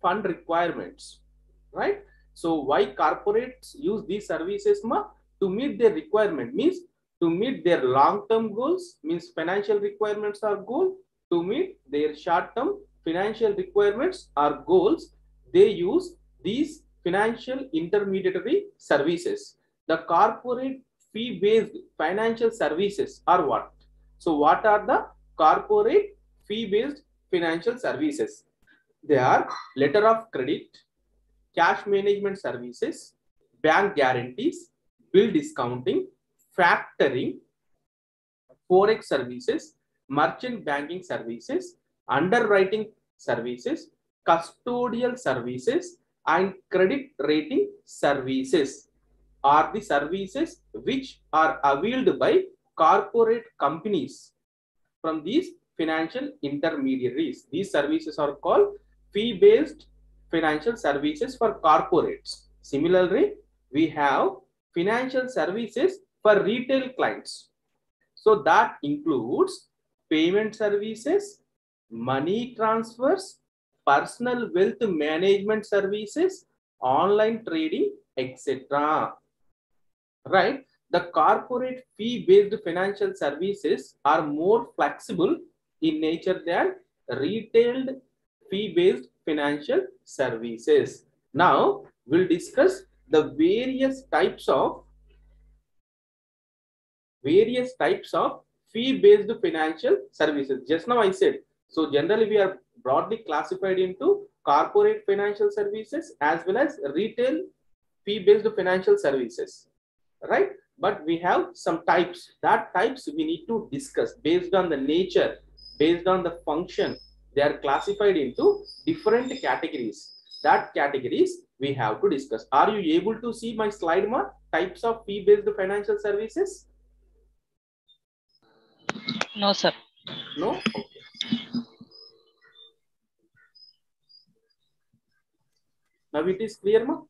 fund requirements, right? So why corporates use these services to meet their requirement, means to meet their long-term goals, means financial requirements are goal, to meet their short-term financial requirements or goals, they use these financial intermediary services. The corporate fee-based financial services are what? So what are the corporate fee-based financial services? They are letter of credit, cash management services, bank guarantees, bill discounting, factoring, forex services, merchant banking services, underwriting services, custodial services, and credit rating services are the services which are availed by corporate companies from these financial intermediaries. These services are called fee-based financial services for corporates. Similarly, we have financial services for retail clients. So that includes payment services, money transfers, personal wealth management services, online trading, etc. Right? The corporate fee-based financial services are more flexible in nature than retailed fee-based financial services. Now, we'll discuss the various types of fee-based financial services. Just now I said, so generally we are broadly classified into corporate financial services as well as retail fee-based financial services, right? But we have some types. That types we need to discuss based on the nature, based on the function. They are classified into different categories. That categories we have to discuss. Are you able to see my slide, ma? Types of fee-based financial services? No, sir. No? Okay. Now it is clear, ma?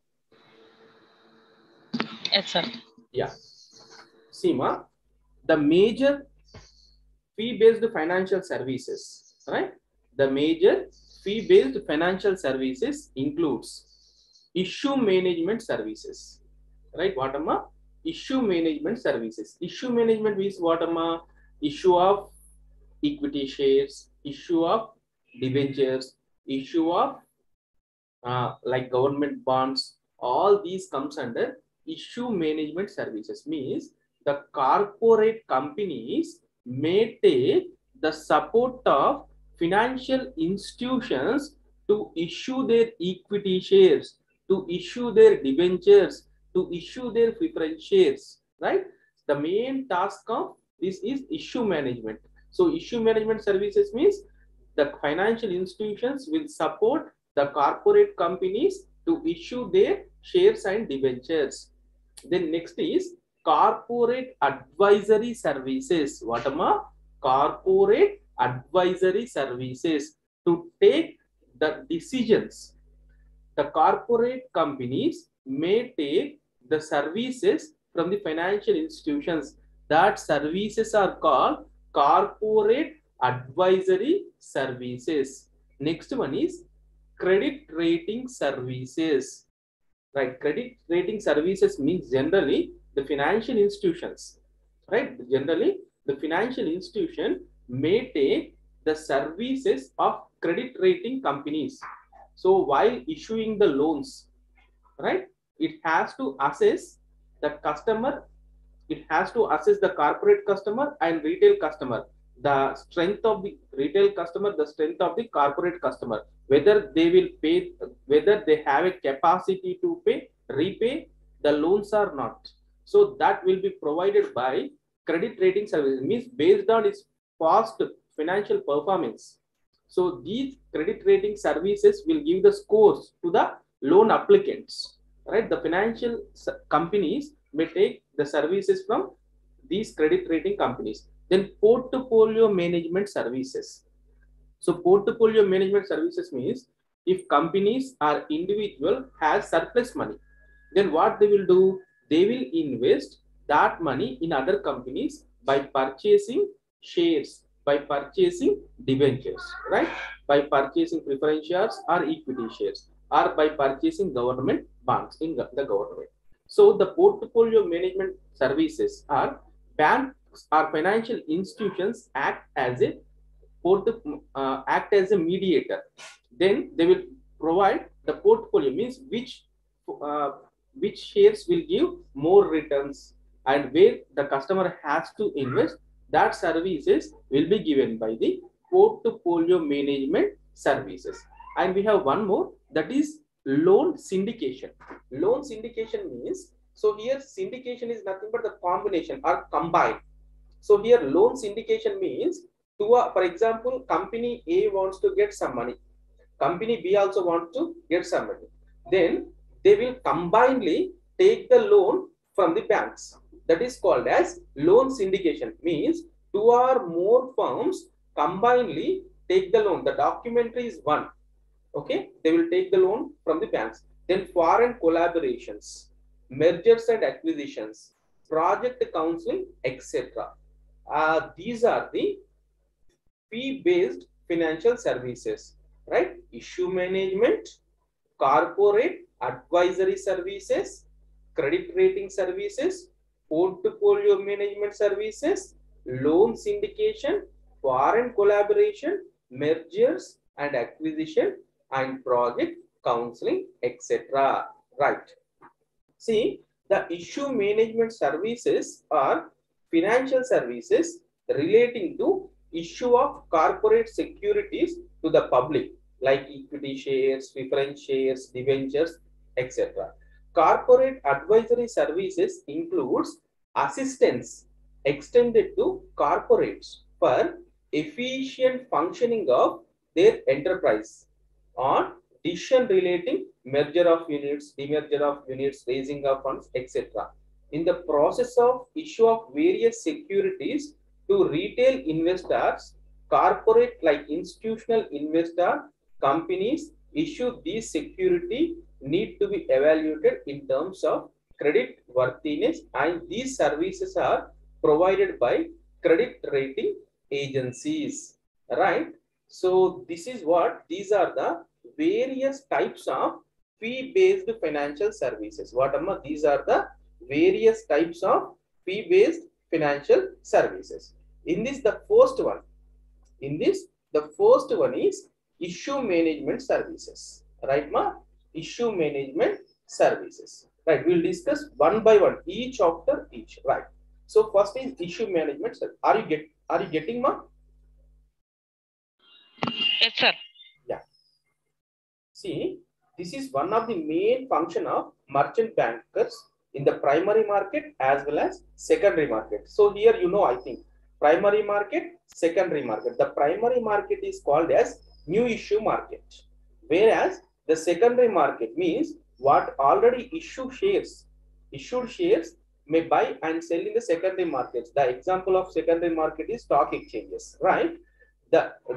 Yes, sir. Yeah. See, ma, the major fee-based financial services, right? The major fee-based financial services includes issue management services, right? What am I? Issue management services. Issue management is what am I? Issue of equity shares, issue of debentures, issue of like government bonds. All these comes under issue management services. Means the corporate companies may take the support of financial institutions to issue their equity shares, to issue their debentures, to issue their preference shares, right? The main task of this is issue management. So issue management services means the financial institutions will support the corporate companies to issue their shares and debentures. Then next is corporate advisory services. What am I? Corporate advisory services to take the decisions. The corporate companies may take the services from the financial institutions. That services are called corporate advisory services. Next one is credit rating services. Right? Credit rating services means generally the financial institutions. Right? Generally, the financial institution may take the services of credit rating companies. So while issuing the loans, right, it has to assess the customer, it has to assess the corporate customer and retail customer, the strength of the retail customer, the strength of the corporate customer, whether they will pay, whether they have a capacity to pay, repay the loans or not. So that will be provided by credit rating services, means based on its past financial performance. So these credit rating services will give the scores to the loan applicants, right? The financial companies may take the services from these credit rating companies. Then portfolio management services. So portfolio management services means if companies or individual has surplus money, then what they will do? They will invest that money in other companies by purchasing shares, by purchasing debentures, right? By purchasing preference shares or equity shares, or by purchasing government bonds in the government. So the portfolio management services are banks or financial institutions act as a mediator. Then they will provide the portfolio, means uh, which shares will give more returns and where the customer has to invest. That services will be given by the portfolio management services. And we have one more, that is loan syndication. Loan syndication means, so here syndication is nothing but the combination or combined. So here loan syndication means, for example, company A wants to get some money, company B also wants to get some money. Then they will combinedly take the loan from the banks. That is called as loan syndication. Means two or more firms combinedly take the loan. The documentary is one. Okay, they will take the loan from the banks. Then foreign collaborations, mergers and acquisitions, project counseling, etc. These are the fee-based financial services, right? Issue management, corporate advisory services, credit rating services, portfolio management services, loan syndication, foreign collaboration, mergers and acquisition, and project counseling, etc. Right. See, the issue management services are financial services relating to issue of corporate securities to the public, like equity shares, preference shares, debentures, etc. Corporate advisory services includes assistance extended to corporates for efficient functioning of their enterprise on decision relating merger of units, demerger of units, raising of funds, etc. In the process of issue of various securities to retail investors, corporate like institutional investor companies issue these security need to be evaluated in terms of credit worthiness, and these services are provided by credit rating agencies, right? So this is what, these are the various types of fee-based financial services. What are these? Are the various types of fee-based financial services. In this, the first one. In this, the first one is issue management services. Right, ma? Issue management services. Right. We'll discuss one by one, each after each. Right. So first is issue management service. Are you getting, ma? Yes, sir. Yeah. See, this is one of the main function of merchant bankers in the primary market as well as secondary market. So here, I think primary market, secondary market. The primary market is called as new issue market, whereas the secondary market means what already issued shares may buy and sell in the secondary markets. The example of secondary market is stock exchanges, right?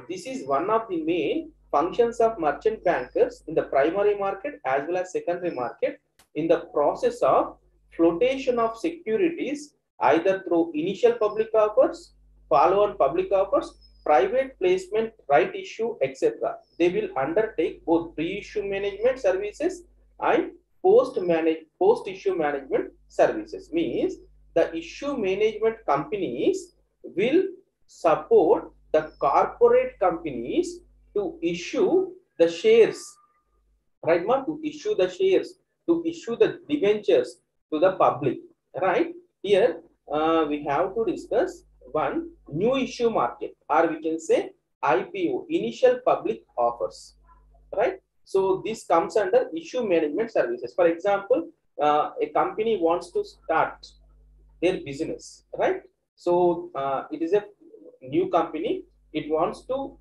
This is one of the main functions of merchant bankers in the primary market as well as secondary market in the process of flotation of securities either through initial public offers, follow-on public offers, private placement, right issue, etc. They will undertake both pre-issue management services and post-issue management services. Means the issue management companies will support the corporate companies to issue the shares, right, ma? To issue the shares, to issue the debentures to the public, right? Here we have to discuss one new issue market, or we can say IPO, initial public offers, right? So this comes under issue management services. For example, a company wants to start their business, right? So it is a new company, it wants to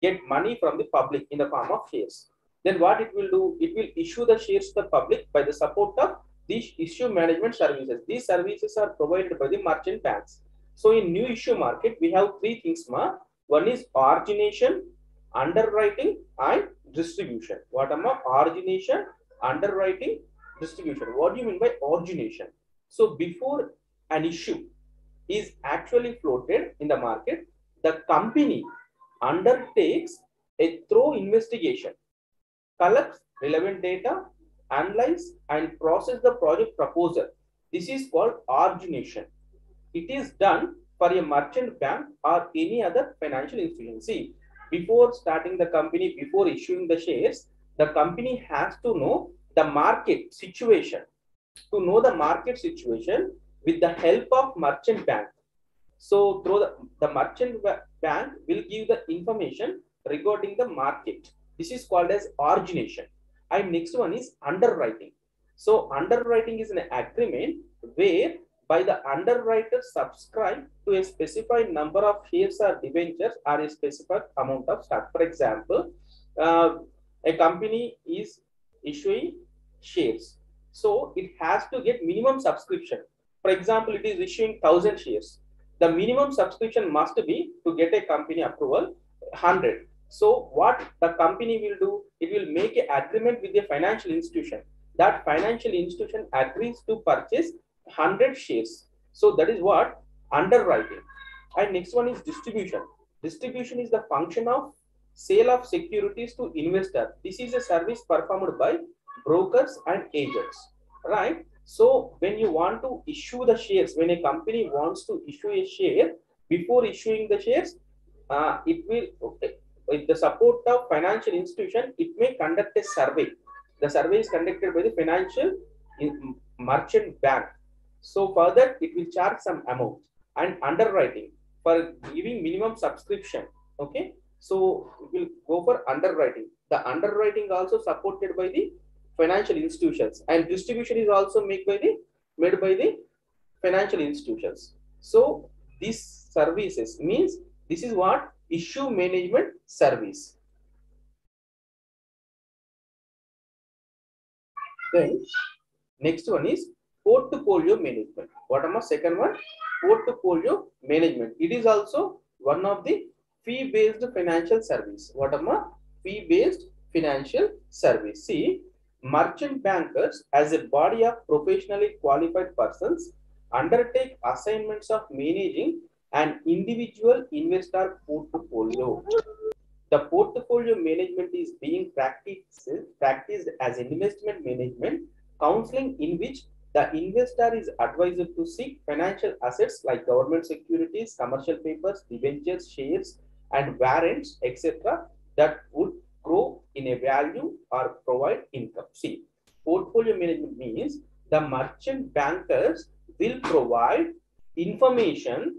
get money from the public in the form of shares. Then what it will do, it will issue the shares to the public by the support of these issue management services. These services are provided by the merchant banks. So in new issue market, we have three things, ma. One is origination, underwriting, and distribution. What am I? Origination, underwriting, distribution. What do you mean by origination? So before an issue is actually floated in the market, the company undertakes a thorough investigation, collects relevant data, analyze and process the project proposal. This is called origination. It is done for a merchant bank or any other financial institution. See, before starting the company, before issuing the shares, the company has to know the market situation. To know the market situation with the help of merchant bank. So through the merchant bank will give the information regarding the market. This is called as origination. And next one is underwriting. So underwriting is an agreement where by the underwriter subscribe to a specified number of shares or debentures or a specific amount of stock. For example, a company is issuing shares. So it has to get minimum subscription. For example, it is issuing 1,000 shares. The minimum subscription must be to get a company approval 100. So what the company will do, it will make an agreement with the financial institution. That financial institution agrees to purchase 100 shares. So that is what underwriting. And next one is distribution. Distribution is the function of sale of securities to investor. This is a service performed by brokers and agents, right? So when you want to issue the shares, when a company wants to issue a share, before issuing the shares, it will, with the support of financial institution, it may conduct a survey. The survey is conducted by the financial merchant bank. So further, it will charge some amount. And underwriting for giving minimum subscription. Okay, so we will go for underwriting. The underwriting also supported by the financial institutions, and distribution is also made by the financial institutions. So these services means this is what issue management service. Then next one is portfolio management. What am I second one? Portfolio management. It is also one of the fee-based financial service. What am I? Fee-based financial service. See, merchant bankers as a body of professionally qualified persons undertake assignments of managing an individual investor portfolio. The portfolio management is being practiced as investment management counseling, in which the investor is advised to seek financial assets like government securities, commercial papers, debentures, shares, and warrants, etc., that would grow in a value or provide income. See, portfolio management means the merchant bankers will provide information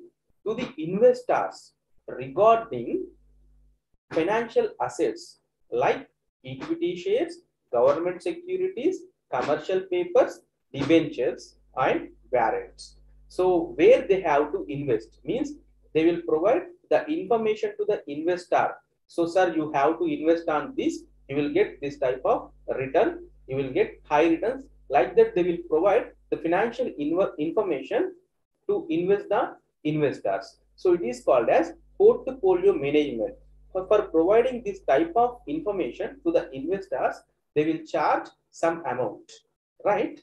to the investors regarding financial assets like equity shares, government securities, commercial papers, debentures, and warrants. So where they have to invest means they will provide the information to the investor. So sir, you have to invest on this, you will get this type of return, you will get high returns. Like that, they will provide the financial information to invest the investors. So it is called as portfolio management. For providing this type of information to the investors, they will charge some amount, right?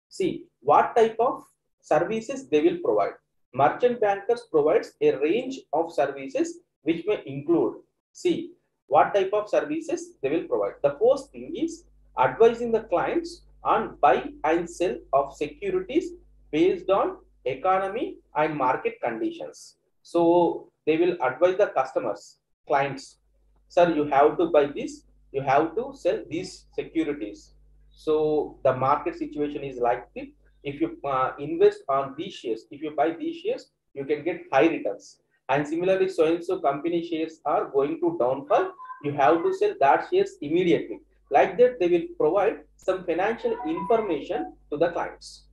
See, what type of services they will provide. Merchant bankers provides a range of services which may include, see, what type of services they will provide. The first thing is advising the clients on buy and sell of securities based on economy and market conditions. So they will advise the customers, clients, sir, you have to buy this, you have to sell these securities. So the market situation is like this. If you invest on these shares, if you buy these shares, you can get high returns. And similarly, so and so company shares are going to downfall, you have to sell that shares immediately. Like that, they will provide some financial information to the clients.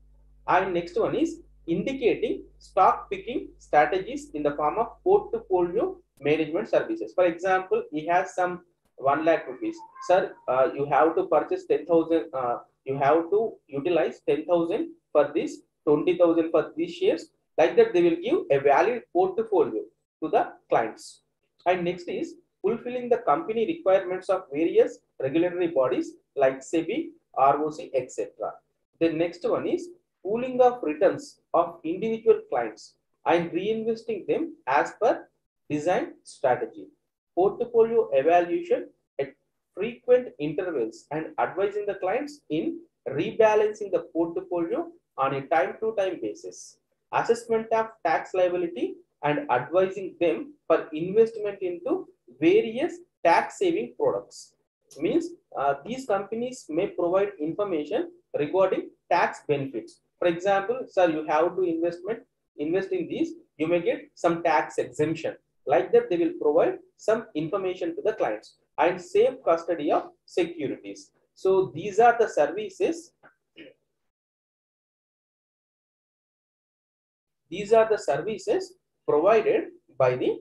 And next one is indicating stock picking strategies in the form of portfolio management services. For example, he has some 1 lakh rupees. Sir, you have to purchase 10,000. You have to utilize 10,000 for this, 20,000 for these shares. Like that, they will give a valid portfolio to the clients. And next is fulfilling the company requirements of various regulatory bodies like SEBI, ROC, etc. The next one is pooling of returns of individual clients and reinvesting them as per design strategy, portfolio evaluation at frequent intervals, and advising the clients in rebalancing the portfolio on a time-to-time basis, assessment of tax liability, and advising them for investment into various tax-saving products. Means these companies may provide information regarding tax benefits. For example, sir, you have to invest in these, you may get some tax exemption. Like that, they will provide some information to the clients and safe custody of securities. So these are the services. These are the services provided by the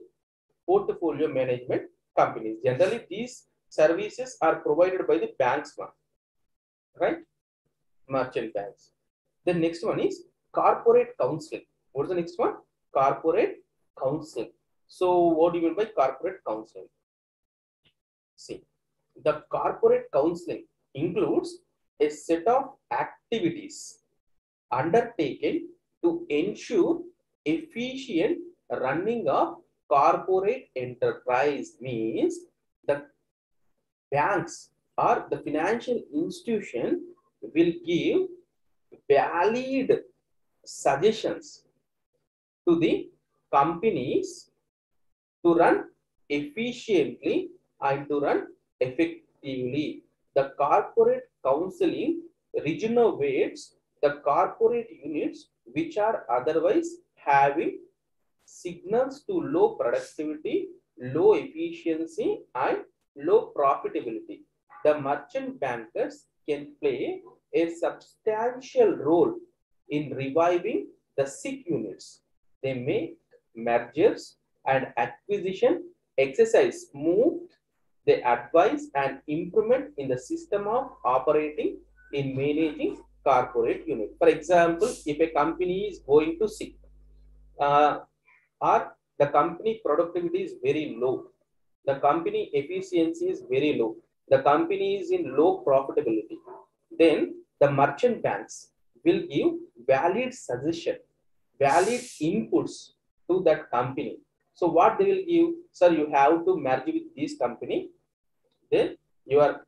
portfolio management companies. Generally, these services are provided by the banks, right? Merchant banks. The next one is corporate counseling. What is the next one? Corporate counseling. So what do you mean by corporate counseling? See, the corporate counseling includes a set of activities undertaken to ensure efficient running of corporate enterprise. Means the banks or the financial institution will give valid suggestions to the companies to run efficiently and to run effectively. The corporate counseling regenerates the corporate units which are otherwise having signals to low productivity, low efficiency, and low profitability. The merchant bankers can play a substantial role in reviving the sick units. They make mergers and acquisition exercise smooth. They advise and implement in the system of operating in managing corporate unit. For example, if a company is going to sick, or the company productivity is very low, the company efficiency is very low, the company is in low profitability, then the merchant banks will give valid suggestion, valid inputs to that company. So what they will give, sir, you have to merge with this company, then your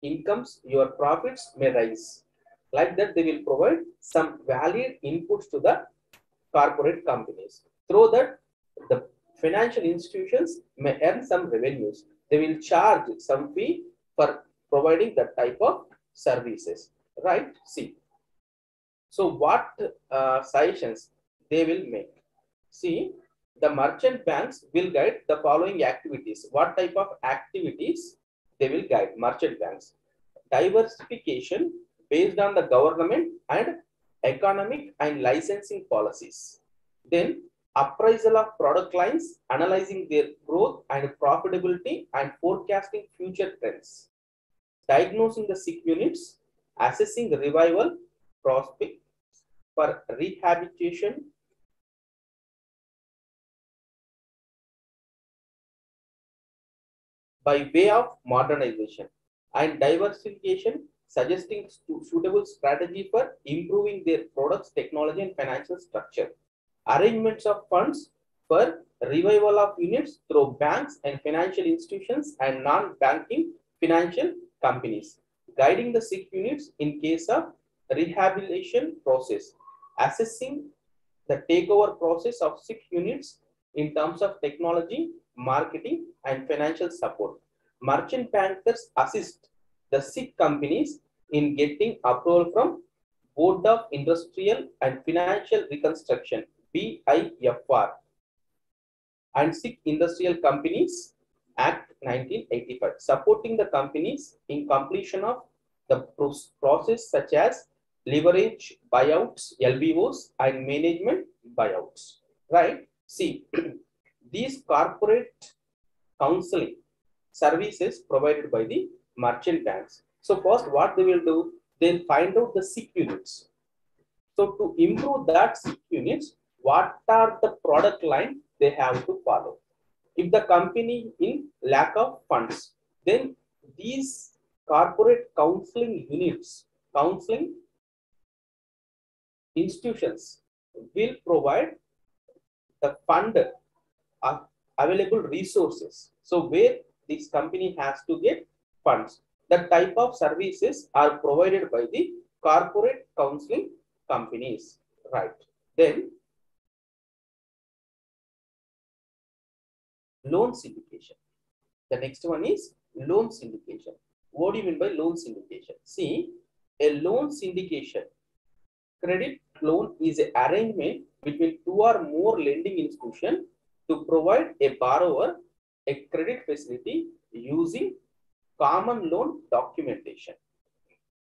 incomes, your profits may rise. Like that, they will provide some valid inputs to the corporate companies. Through that, the financial institutions may earn some revenues. They will charge some fee for providing that type of services, right? See, so what suggestions they will make? See, the merchant banks will guide the following activities. What type of activities they will guide? Merchant banks: diversification based on the government and economic and licensing policies. Then appraisal of product lines, analyzing their growth and profitability and forecasting future trends. Diagnosing the sick units, assessing revival prospect for rehabilitation, by way of modernization, and diversification, suggesting suitable strategy for improving their products, technology, and financial structure. Arrangements of funds for revival of units through banks and financial institutions and non-banking financial companies. Guiding the sick units in case of rehabilitation process. Assessing the takeover process of sick units in terms of technology, marketing, and financial support. Merchant bankers assist the sick companies in getting approval from Board of Industrial and Financial Reconstruction (BIFR) and Sick Industrial Companies Act 1985, supporting the companies in completion of the process such as leverage buyouts, LBOs, and management buyouts. Right? See, these corporate counseling services provided by the merchant banks. So first, what they will do, they'll find out the sick units. So to improve that sick units, what are the product line they have to follow? If the company in lack of funds, then these corporate counseling units, counseling institutions will provide the fund available resources. So where this company has to get funds. The type of services are provided by the corporate counseling companies. Right. Then loan syndication. The next one is loan syndication. What do you mean by loan syndication? See, a loan syndication, credit loan is an arrangement between two or more lending institutions to provide a borrower a credit facility using common loan documentation.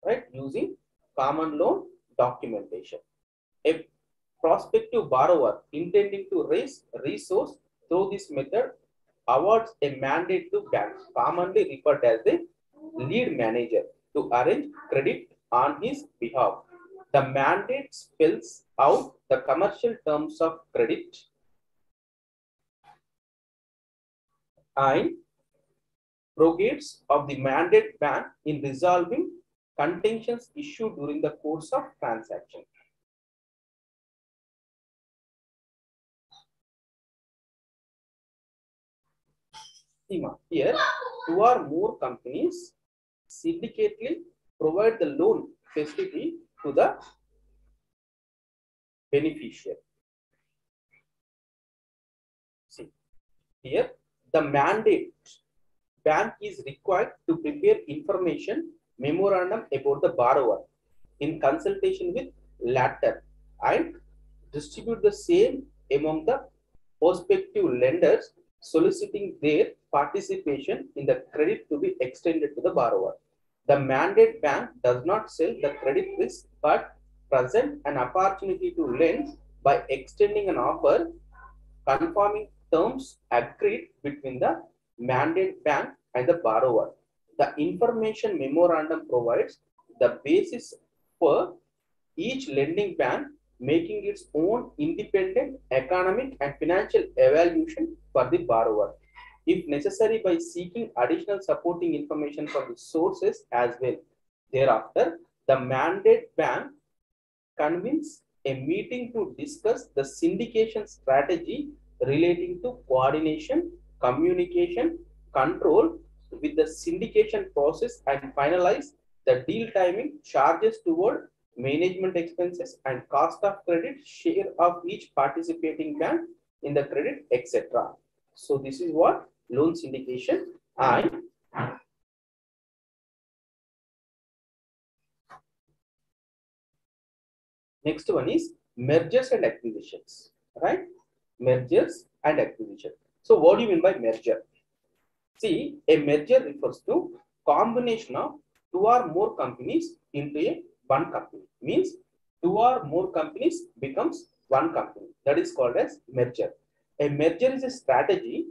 Right? Using common loan documentation. A prospective borrower intending to raise resource through this method awards a mandate to banks, commonly referred as the lead manager, to arrange credit on his behalf. The mandate spells out the commercial terms of credit and prorogates of the mandate bank in resolving contentions issued during the course of transaction. Here, two or more companies syndicately provide the loan facility to the beneficiary. See, here the mandate bank is required to prepare information memorandum about the borrower in consultation with latter and distribute the same among the prospective lenders, soliciting their participation in the credit to be extended to the borrower. The mandate bank does not sell the credit risk but present an opportunity to lend by extending an offer conforming terms agreed between the mandate bank and the borrower. The information memorandum provides the basis for each lending bank making its own independent economic and financial evaluation for the borrower, if necessary, by seeking additional supporting information from the sources as well. Thereafter, the mandate bank convenes a meeting to discuss the syndication strategy relating to coordination, communication, control with the syndication process and finalize the deal timing, charges toward management expenses and cost of credit, share of each participating bank in the credit, etc. So this is what loan syndication. And next one is mergers and acquisitions, right? Mergers and acquisition. So what do you mean by merger? See, a merger refers to combination of two or more companies into a one company. Means two or more companies becomes one company. That is called as merger. A merger is a strategy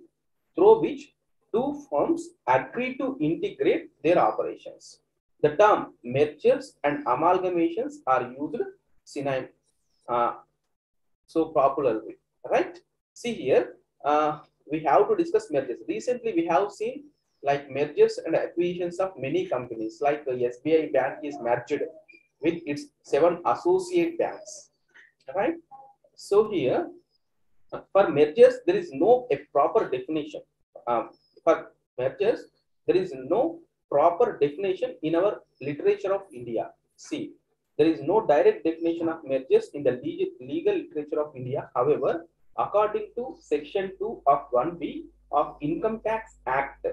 through which two firms agree to integrate their operations. The term mergers and amalgamations are used synonymously, so popularly, right? See here, we have to discuss mergers. Recently, we have seen like mergers and acquisitions of many companies, like SBI Bank is merged with its 7 associate banks, right? So here, for mergers, there is no a proper definition. For mergers, there is no proper definition in our literature of India. See, there is no direct definition of mergers in the legal literature of India. However, according to Section 2 of 1B of Income Tax Act,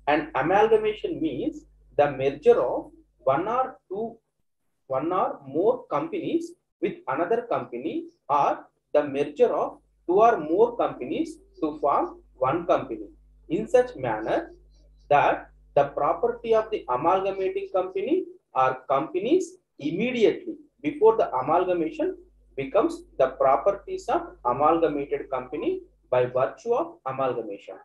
an amalgamation means the merger of one or more companies with another company, or the merger of two or more companies to form one company in such manner that the property of the amalgamating company or companies immediately before the amalgamation becomes the properties of amalgamated company by virtue of amalgamation.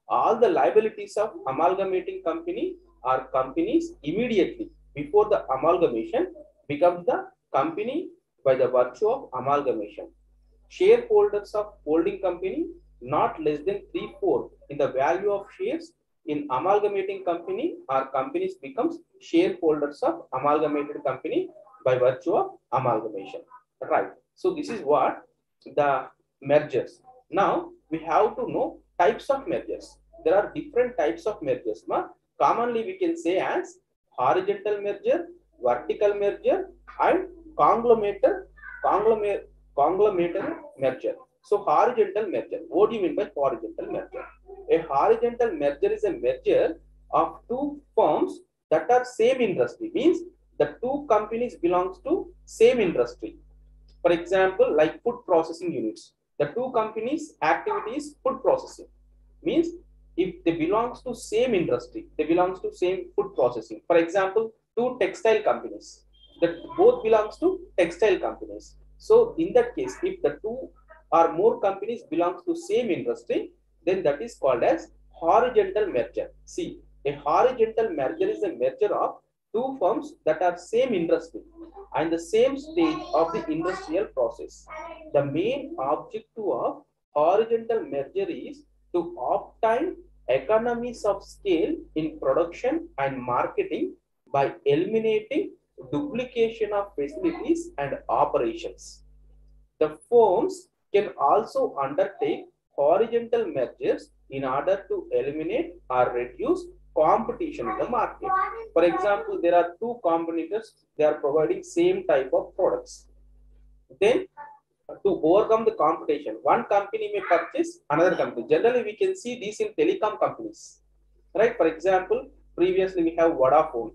All the liabilities of amalgamating company or companies immediately before the amalgamation becomes the company by the virtue of amalgamation. Shareholders of holding company not less than 3/4 in the value of shares in amalgamating company or companies becomes shareholders of amalgamated company by virtue of amalgamation, right? So this is what the mergers. Now we have to know types of mergers. There are different types of mergers. Commonly, we can say as horizontal merger, vertical merger, and conglomerate, conglomerate merger. So, horizontal merger. What do you mean by horizontal merger? A horizontal merger is a merger of two firms that are same industry. Means the two companies belongs to same industry. For example, like food processing units. The two companies' activities food processing. Means if they belongs to same industry, they belongs to same food processing. For example, two textile companies that both belongs to textile companies. So in that case, if the two or more companies belongs to same industry, then that is called as horizontal merger. See, a horizontal merger is a merger of two firms that are same industry and the same stage of the industrial process. The main objective of horizontal merger is to obtain economies of scale in production and marketing by eliminating duplication of facilities and operations. The firms can also undertake horizontal mergers in order to eliminate or reduce competition in the market. For example, there are two competitors, they are providing same type of products. Then to overcome the competition, one company may purchase another company. Generally, we can see this in telecom companies, right? For example, previously we have Vodafone,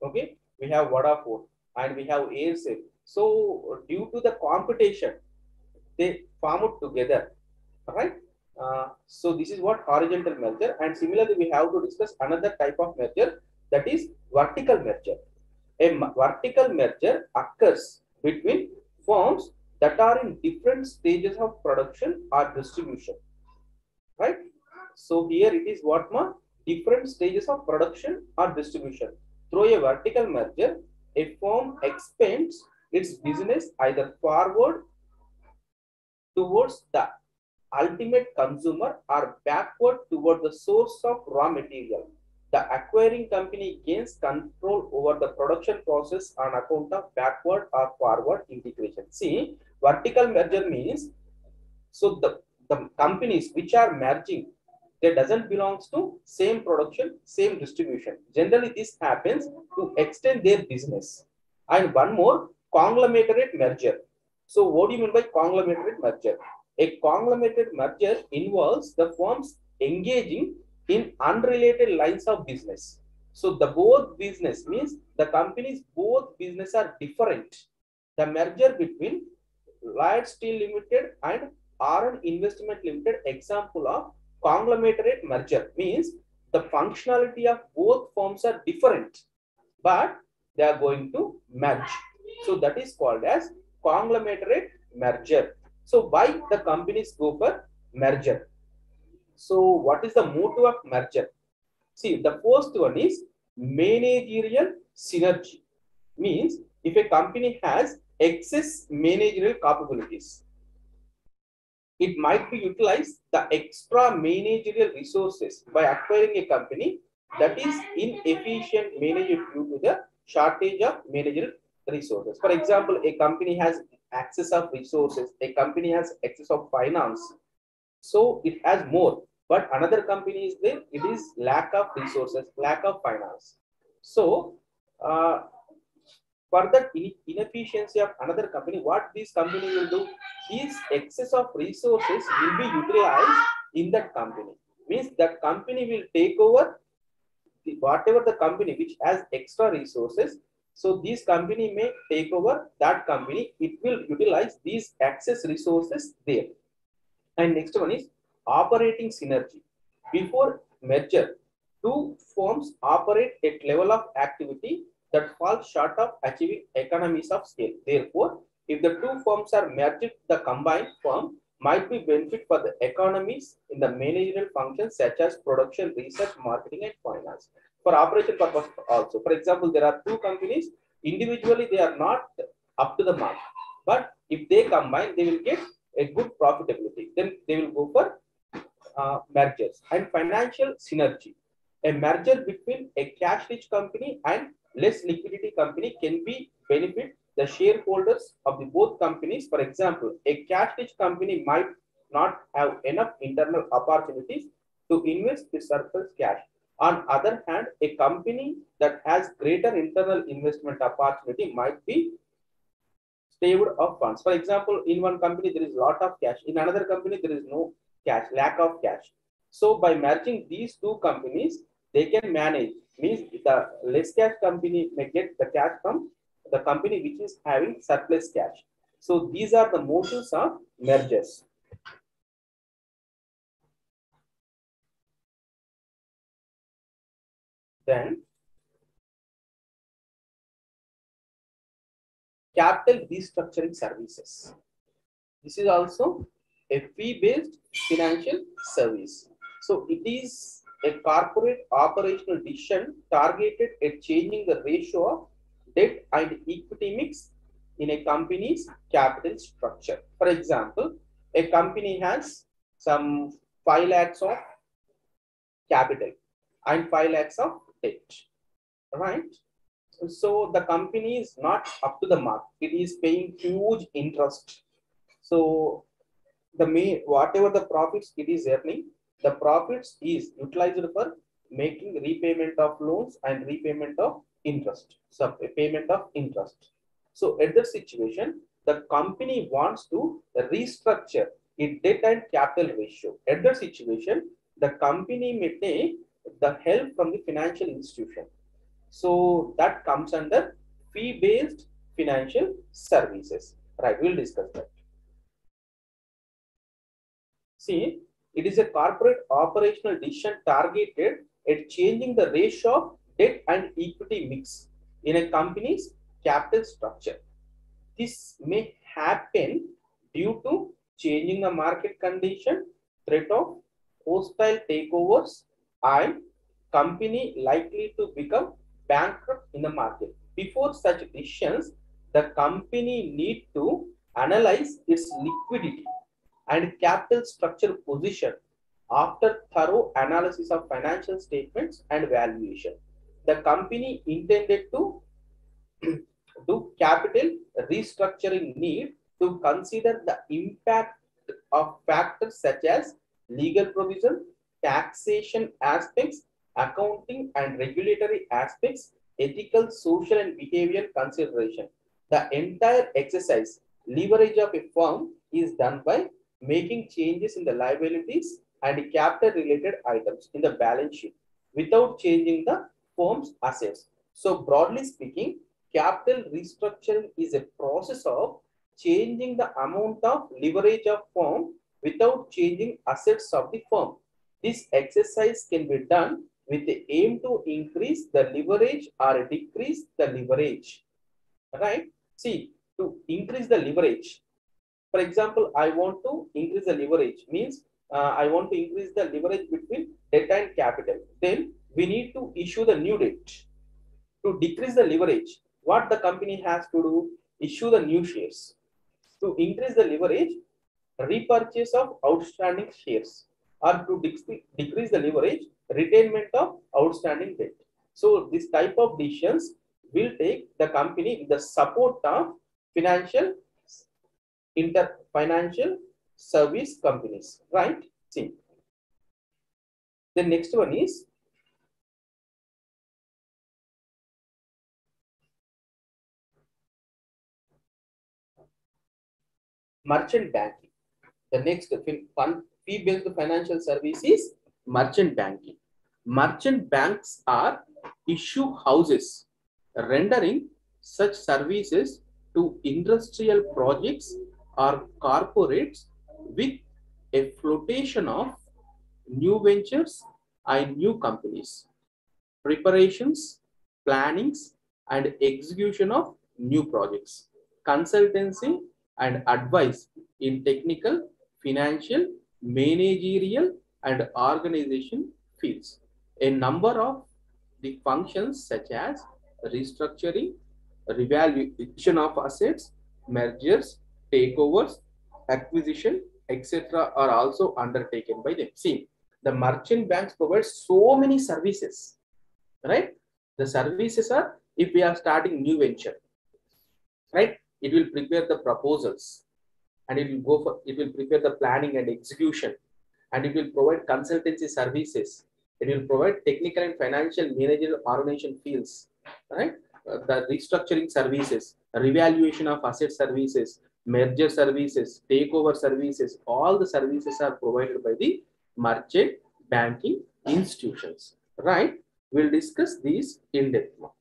okay? We have Vodafone and we have Aircel. So, due to the competition, they form it together, right? So, this is what horizontal merger. And similarly, we have to discuss another type of merger, that is vertical merger. A vertical merger occurs between firms that are in different stages of production or distribution, right? So here it is what different stages of production or distribution. Through a vertical merger, a firm expands its business either forward towards the ultimate consumer or backward toward the source of raw material. The acquiring company gains control over the production process on account of backward or forward integration. See, vertical merger means, so the companies which are merging, they doesn't belongs to same production, same distribution. Generally, this happens to extend their business. And one more, conglomerate merger. So what do you mean by conglomerate merger? A conglomerate merger involves the firms engaging in unrelated lines of business. So the both business means the companies both business are different. The merger between Lloyd Steel Limited and RN Investment Limited, example of conglomerate merger, means the functionality of both firms are different, but they are going to merge. So that is called as conglomerate merger. So why the companies go for merger? So what is the motive of merger? See, the first one is managerial synergy. Means if a company has excess managerial capabilities, it might be utilized the extra managerial resources by acquiring a company that is inefficient managed due to the shortage of managerial resources. For example, a company has access of resources, a company has access of finance, so it has more, but another company is there, it is lack of resources, lack of finance. So for the inefficiency of another company, what this company will do, these excess of resources will be utilized in that company. Means that company will take over whatever the company which has extra resources. So this company may take over that company. It will utilize these excess resources there. And next one is operating synergy. Before merger, two firms operate at level of activity that falls short of achieving economies of scale. Therefore, if the two firms are merged, the combined firm might be benefit for the economies in the managerial functions such as production, research, marketing, and finance. For operation purpose also. For example, there are two companies, individually they are not up to the mark, but if they combine, they will get a good profitability. Then they will go for mergers. And financial synergy. A merger between a cash-rich company and less liquidity company can be benefit the shareholders of the both companies. For example, a cash-rich company might not have enough internal opportunities to invest the surplus cash. On other hand, a company that has greater internal investment opportunity might be staved of funds. For example, in one company there is a lot of cash, in another company there is no cash, lack of cash. So by merging these two companies, they can manage. Means the less cash company may get the cash from the company which is having surplus cash. So these are the motives of mergers. Then capital restructuring services. This is also a fee-based financial service. So it is a corporate operational decision targeted at changing the ratio of debt and equity mix in a company's capital structure. For example, a company has some 5 lakhs of capital and 5 lakhs of debt, right? So the company is not up to the mark. It is paying huge interest. So whatever the profits it is earning, the profits is utilized for making repayment of loans and repayment of interest. So payment of interest. So at that situation, the company wants to restructure its debt and capital ratio. At that situation, the company may take the help from the financial institution. So that comes under fee-based financial services. Right, we'll discuss that. See, it is a corporate operational decision targeted at changing the ratio of debt and equity mix in a company's capital structure. This may happen due to changing the market condition, threat of hostile takeovers, and company likely to become bankrupt in the market. Before such decisions, the company need to analyze its liquidity and capital structure position after thorough analysis of financial statements and valuation. The company intended to do capital restructuring need to consider the impact of factors such as legal provision, taxation aspects, accounting and regulatory aspects, ethical, social and behavioral consideration. The entire exercise, leverage of a firm, is done by making changes in the liabilities and capital related items in the balance sheet without changing the firm's assets. So broadly speaking, capital restructuring is a process of changing the amount of leverage of firm without changing assets of the firm. This exercise can be done with the aim to increase the leverage or decrease the leverage. Right? See, to increase the leverage, for example, I want to increase the leverage, means I want to increase the leverage between debt and capital. Then we need to issue the new debt. To decrease the leverage, what the company has to do? Issue the new shares. To increase the leverage, repurchase of outstanding shares. Or to decrease the leverage, retainment of outstanding debt. So this type of decisions will take the company with the support of financial service companies, right? See, the next one is merchant banking. The next fee-based financial service is merchant banking. Merchant banks are issue houses rendering such services to industrial projects or corporates with a flotation of new ventures and new companies, preparations, plannings, and execution of new projects, consultancy and advice in technical, financial, managerial, and organization fields. A number of the functions such as restructuring, revaluation of assets, mergers, takeovers, acquisition, etc. are also undertaken by them. See, the merchant banks provide so many services, right? The services are, if we are starting new venture, right, it will prepare the proposals, and it will prepare the planning and execution, and it will provide consultancy services. It will provide technical and financial managerial organization fields, right? The restructuring services, revaluation of asset services, merger services, takeover services, all the services are provided by the merchant banking institutions, right? We'll discuss these in depth now.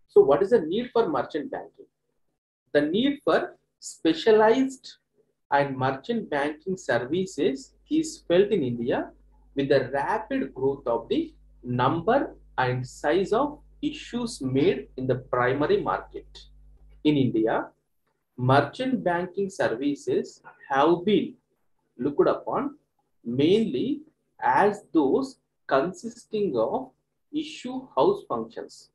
So what is the need for merchant banking? The need for specialized and merchant banking services is felt in India with the rapid growth of the number and size of issues made in the primary market. In India, merchant banking services have been looked upon mainly as those consisting of issue house functions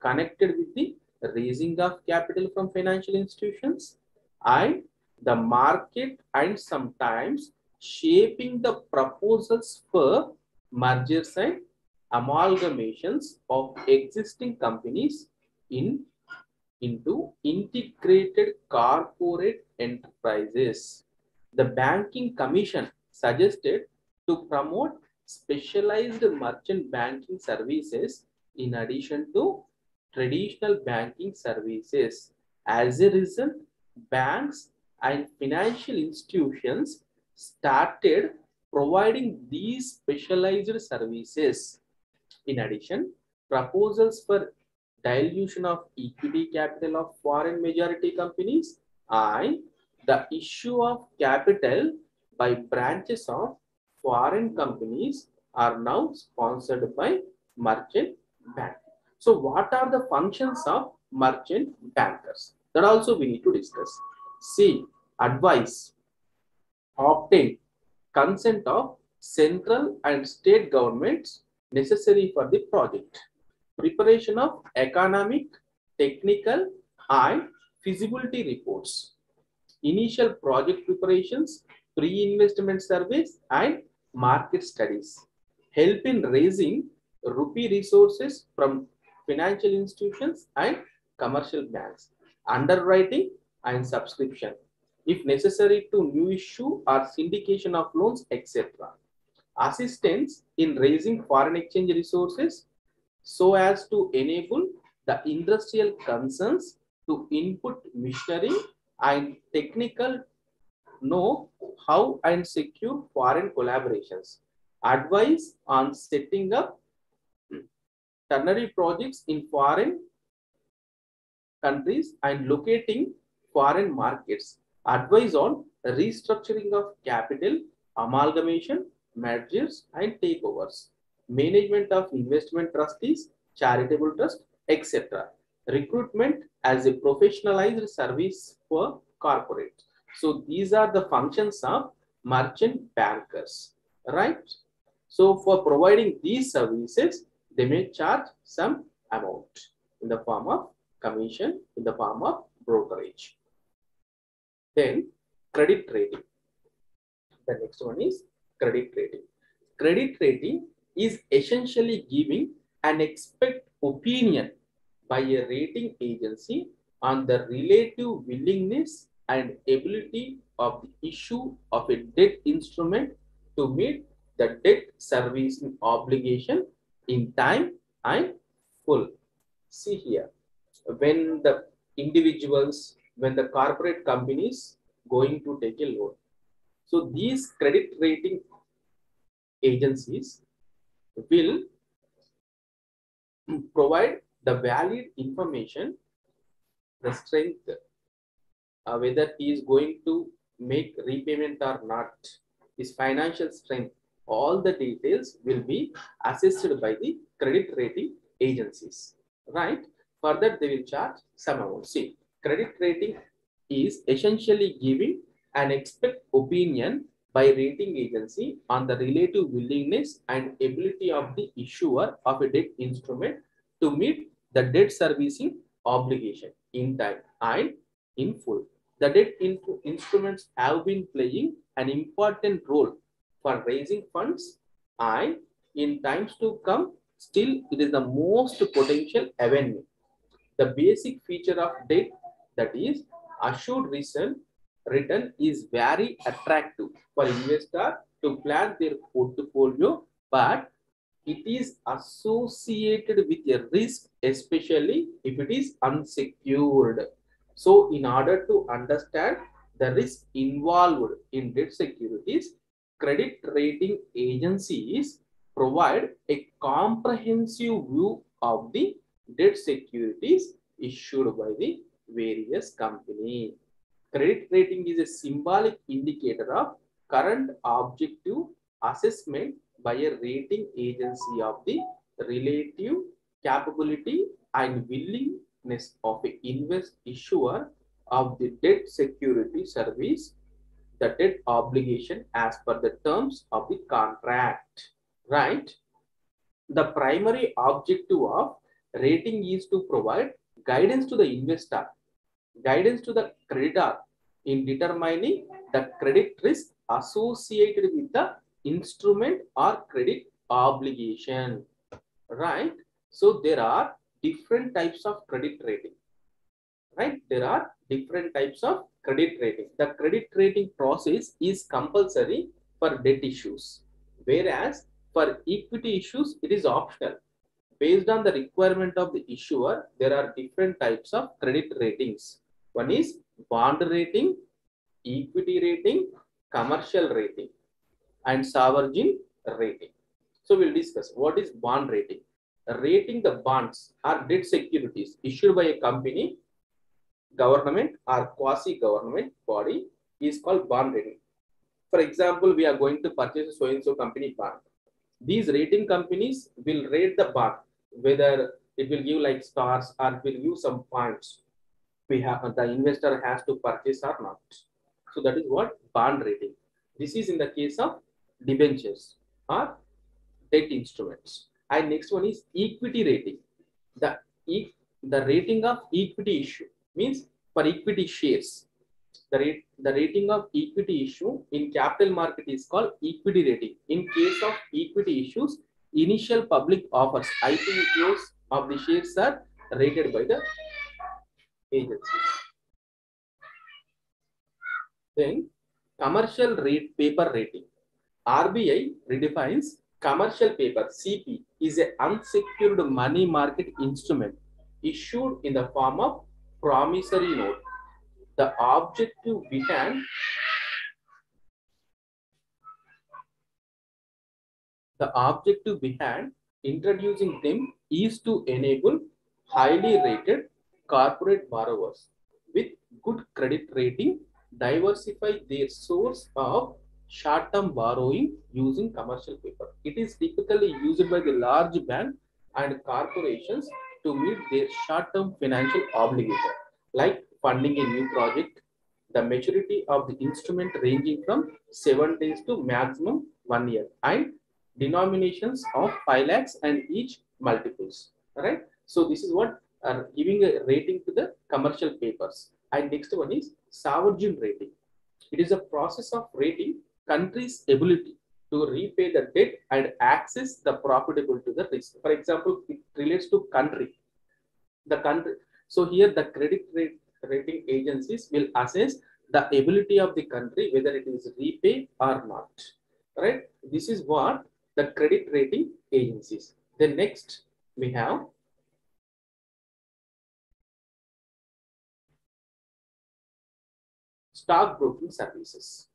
connected with the raising of capital from financial institutions and the market, and sometimes shaping the proposals for mergers and amalgamations of existing companies into integrated corporate enterprises. The Banking Commission suggested to promote specialized merchant banking services in addition to traditional banking services. As a result, banks and financial institutions started providing these specialized services. In addition, proposals for dilution of equity capital of foreign majority companies and the issue of capital by branches of foreign companies are now sponsored by merchant bank. So what are the functions of merchant bankers? That also we need to discuss. C. Advice, obtain consent of central and state governments necessary for the project. Preparation of economic, technical, and feasibility reports. Initial project preparations, pre-investment surveys, and market studies. Help in raising rupee resources from financial institutions and commercial banks. Underwriting and subscription, if necessary, to new issue or syndication of loans, etc. Assistance in raising foreign exchange resources so as to enable the industrial concerns to input machinery and technical know how and secure foreign collaborations. Advice on setting up ternary projects in foreign countries and locating foreign markets. Advice on restructuring of capital, amalgamation, mergers, and takeovers. Management of investment trustees, charitable trust, etc. Recruitment as a professionalized service for corporate. So these are the functions of merchant bankers, right? So for providing these services, they may charge some amount in the form of commission, in the form of brokerage. Then credit rating. The next one is credit rating. Credit rating is essentially giving an expert opinion by a rating agency on the relative willingness and ability of the issue of a debt instrument to meet the debt servicing obligation in time and full. See here, when the individuals, when the corporate companies going to take a loan, so these credit rating agencies will provide the valid information, the strength, whether he is going to make repayment or not, his financial strength, all the details will be assessed by the credit rating agencies, right? For that, they will charge some amount. See, credit rating is essentially giving an expert opinion by rating agency on the relative willingness and ability of the issuer of a debt instrument to meet the debt servicing obligation in time and in full. The debt instruments have been playing an important role for raising funds, and in times to come, still it is the most potential avenue. The basic feature of debt, that is assured return is very attractive for investor to plan their portfolio, but it is associated with a risk, especially if it is unsecured. So, in order to understand the risk involved in debt securities, credit rating agencies provide a comprehensive view of the debt securities issued by the various companies. Credit rating is a symbolic indicator of current objective assessment by a rating agency of the relative capability and willingness of an issuer of the debt security service, the debt obligation as per the terms of the contract. Right? The primary objective of rating is to provide guidance to the investor, guidance to the creditor in determining the credit risk associated with the instrument or credit obligation. Right? So there are different types of credit rating. Right? There are different types of credit rating. The credit rating process is compulsory for debt issues, whereas for equity issues, it is optional. Based on the requirement of the issuer, there are different types of credit ratings. One is bond rating, equity rating, commercial rating, and sovereign rating. So we'll discuss what is bond rating. Rating the bonds or debt securities issued by a company, government, or quasi-government body is called bond rating. For example, we are going to purchase a so-and-so company bond. These rating companies will rate the bond, whether it will give like stars or it will give some points. The investor has to purchase or not. So that is what bond rating. This is in the case of debentures or debt instruments. And next one is equity rating. The, the rating of equity issue means for equity shares. The rating of equity issue in capital market is called equity rating. In case of equity issues, initial public offers, IPOs of the shares are rated by the agency. Then commercial rate paper rating. RBI redefines commercial paper CP is an unsecured money market instrument issued in the form of promissory note. The objective behind introducing them is to enable highly rated corporate borrowers with good credit rating diversify their source of short-term borrowing using commercial paper. It is typically used by the large bank and corporations to meet their short-term financial obligation, like funding a new project. The maturity of the instrument ranging from 7 days to maximum 1 year, and denominations of 5 lakhs and each multiples. All right. So this is what are giving a rating to the commercial papers. And next one is sovereign rating. It is a process of rating countries' ability to repay the debt and access the profitable to the risk. For example, it relates to country. The country. So here the rating agencies will assess the ability of the country whether it is repay or not. Right? This is what the credit rating agencies. Then next we have stockbroking services.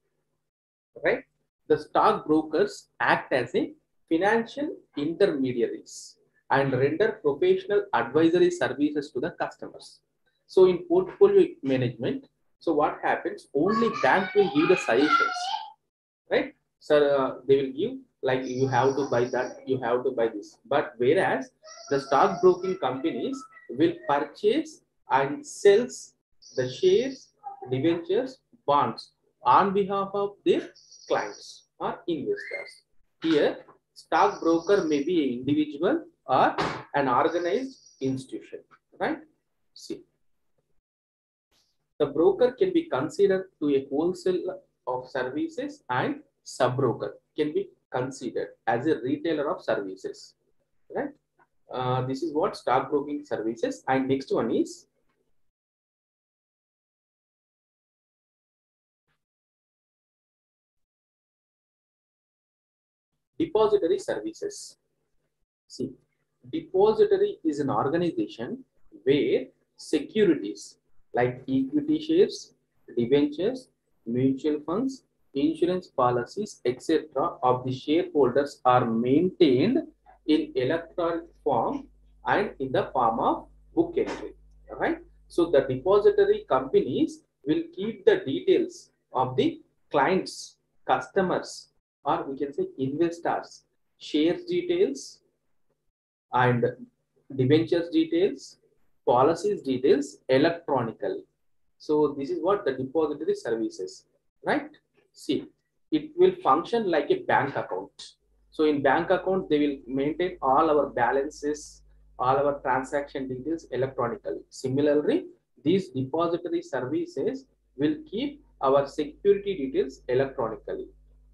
Right? The stockbrokers act as a financial intermediaries and render professional advisory services to the customers. So in portfolio management, so what happens? Only bank will give the suggestions, right? So they will give like you have to buy that, you have to buy this. But whereas the stockbroking companies will purchase and sells the shares, debentures, bonds on behalf of their clients or investors. Here, stockbroker may be an individual or an organized institution, right? See, the broker can be considered to a wholesaler of services and sub-broker can be considered as a retailer of services, right? This is what stockbroking services. And next one is Depository services. See, depository is an organization where securities like equity shares, debentures, mutual funds, insurance policies, etc. of the shareholders are maintained in electronic form and in the form of book entry. Right? So the depository companies will keep the details of the clients, customers, or we can say investors, shares details, and debentures details, policies details electronically. So this is what the depository services, right? See, it will function like a bank account. So in bank account, they will maintain all our balances, all our transaction details electronically. Similarly, these depository services will keep our security details electronically.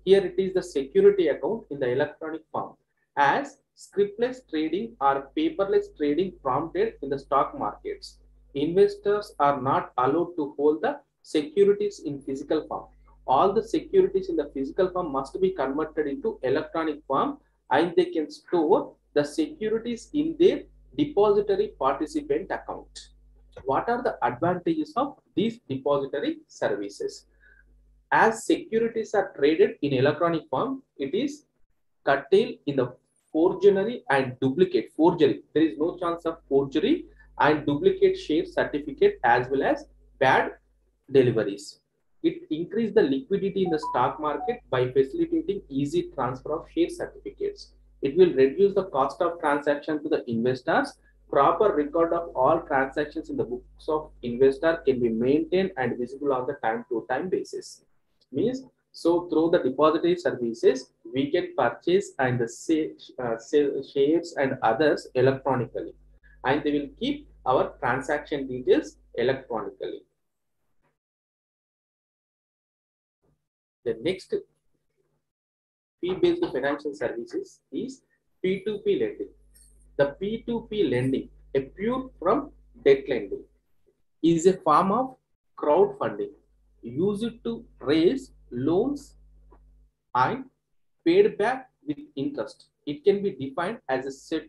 Here it is the security account in the electronic form. As scriptless trading or paperless trading prompted in the stock markets, investors are not allowed to hold the securities in physical form. All the securities in the physical form must be converted into electronic form, and they can store the securities in their depository participant account. What are the advantages of these depository services? As securities are traded in electronic form, it is curtailed in the forgery and duplicate forgery. There is no chance of forgery and duplicate share certificate as well as bad deliveries. It increases the liquidity in the stock market by facilitating easy transfer of share certificates. It will reduce the cost of transaction to the investors. Proper record of all transactions in the books of investor can be maintained and visible on the time-to-time basis. Means, so through the depository services, we can purchase and sell shares and others electronically, and they will keep our transaction details electronically. The next fee-based financial services is P2P lending. The P2P lending, a pure from debt lending, is a form of crowdfunding used to raise loans and paid back with interest. It can be defined as a set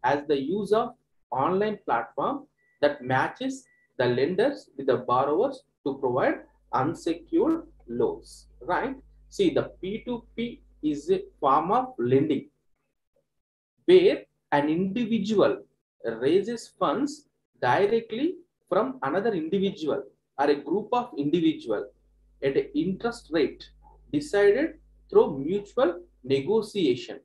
as the use of online platform that matches the lenders with the borrowers to provide unsecured loans. Right? See, the P2P is a form of lending where an individual raises funds directly from another individual or a group of individuals at an interest rate decided through mutual negotiation.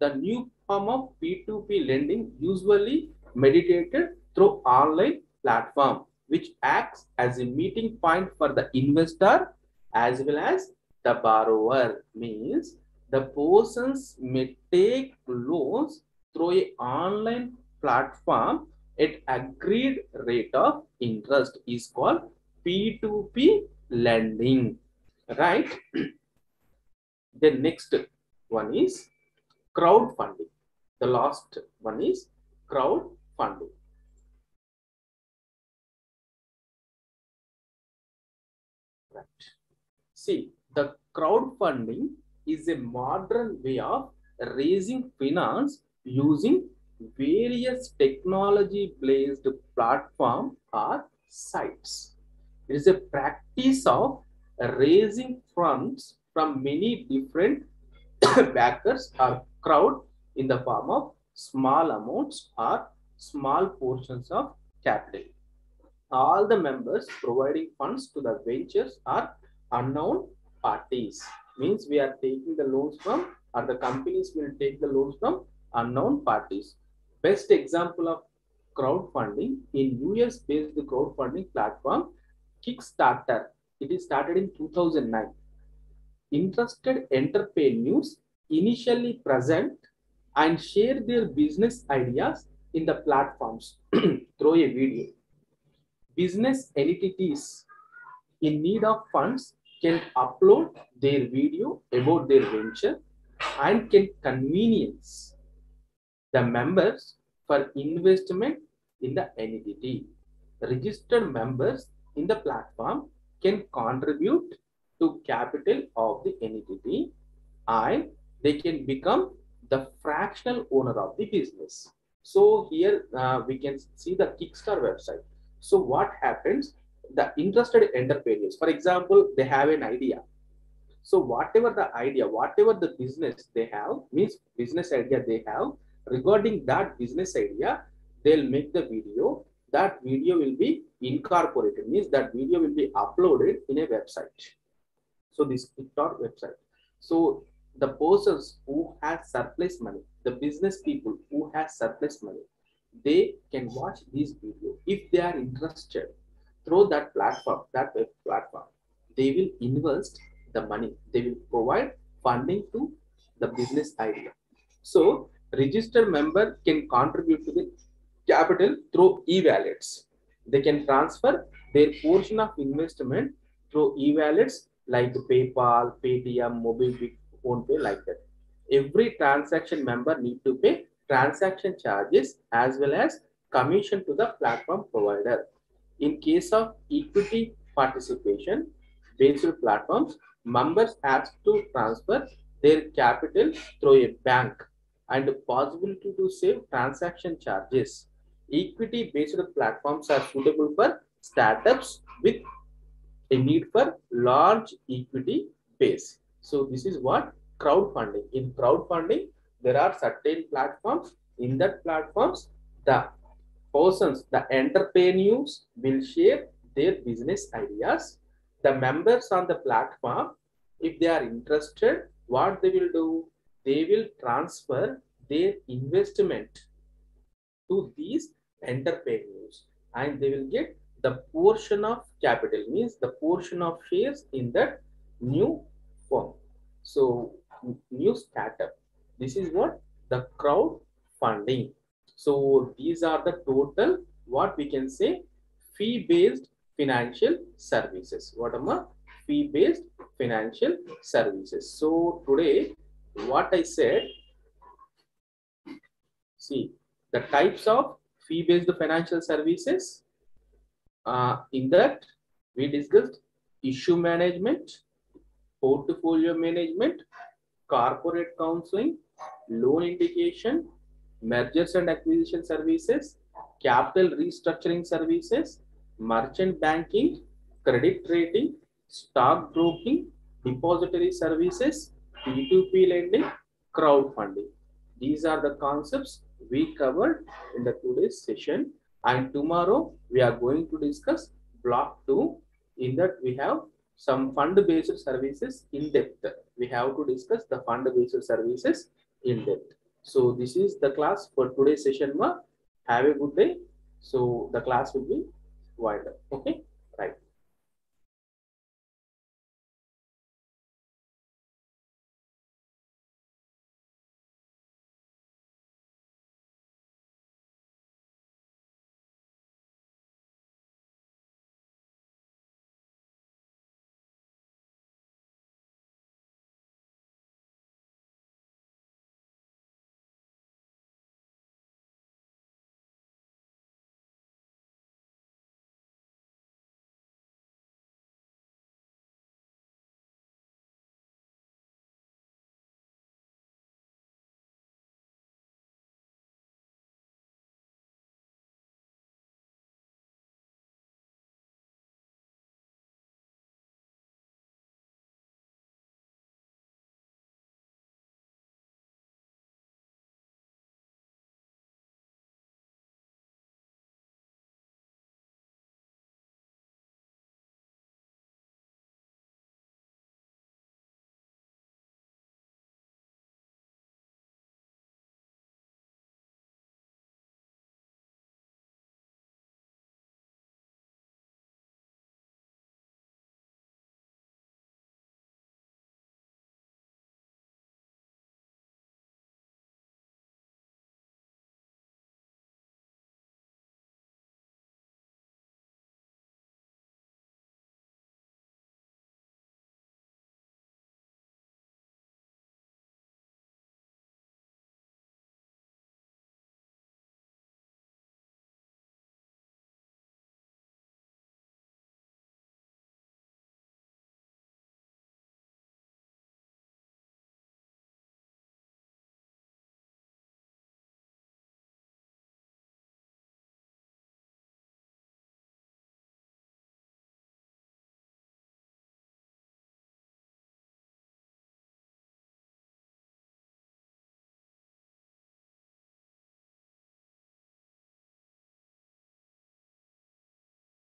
The new form of P2P lending usually mediated through online platform, which acts as a meeting point for the investor as well as the borrower. Means the persons may take loans through an online platform at agreed rate of interest is called P2P lending. Right? The next one is crowdfunding. The last one is crowdfunding. Right. See, the crowdfunding is a modern way of raising finance using various technology-based platform or sites. It is a practice of raising funds from many different backers or crowd in the form of small amounts or small portions of capital. All the members providing funds to the ventures are unknown parties. Means we are taking the loans from, or the companies will take the loans from unknown parties. Best example of crowdfunding in US based crowdfunding platform Kickstarter. It is started in 2009. Interested entrepreneurs initially present and share their business ideas in the platforms through a video. Business entities in need of funds can upload their video about their venture and can convenience the members for investment in the entity. Registered members in the platform can contribute to capital of the entity, and they can become the fractional owner of the business. So here we can see the Kickstarter website. So what happens? The interested entrepreneurs, for example, they have an idea. So whatever the idea, whatever the business they have, means business idea they have, regarding that business idea, they'll make the video. That video will be incorporated, means that video will be uploaded in a website. So this TikTok website. So the persons who have surplus money, the business people who have surplus money, they can watch this video. If they are interested through that platform, that web platform, they will invest the money. They will provide funding to the business idea. So registered member can contribute to the capital through e-wallets. They can transfer their portion of investment through e-wallets like PayPal, Paytm, MobiKwik, PhonePe, like that. Every transaction member need to pay transaction charges as well as commission to the platform provider. In case of equity participation based platforms, members have to transfer their capital through a bank and possibility to save transaction charges. Equity based platforms are suitable for startups with a need for large equity base. So this is what crowdfunding. In crowdfunding, there are certain platforms. In that platforms, the persons, the entrepreneurs will share their business ideas. The members on the platform, if they are interested, what they will do? They will transfer their investment to these entrepreneurs and they will get the portion of capital, means the portion of shares in that new firm. So new startup. This is what the crowdfunding. So these are the total, what we can say, fee-based financial services. What am I? Fee-based financial services. So today, what I said, see the types of fee-based financial services. In that, we discussed issue management, portfolio management, corporate counseling, loan indication, mergers and acquisition services, capital restructuring services, merchant banking, credit rating, stock broking, depository services, P2P lending, crowdfunding. These are the concepts we covered in the today's session. And tomorrow we are going to discuss block 2. In that we have some fund-based services in depth. We have to discuss the fund-based services in depth. So this is the class for today's session. Have a good day. So the class will be wider. Okay.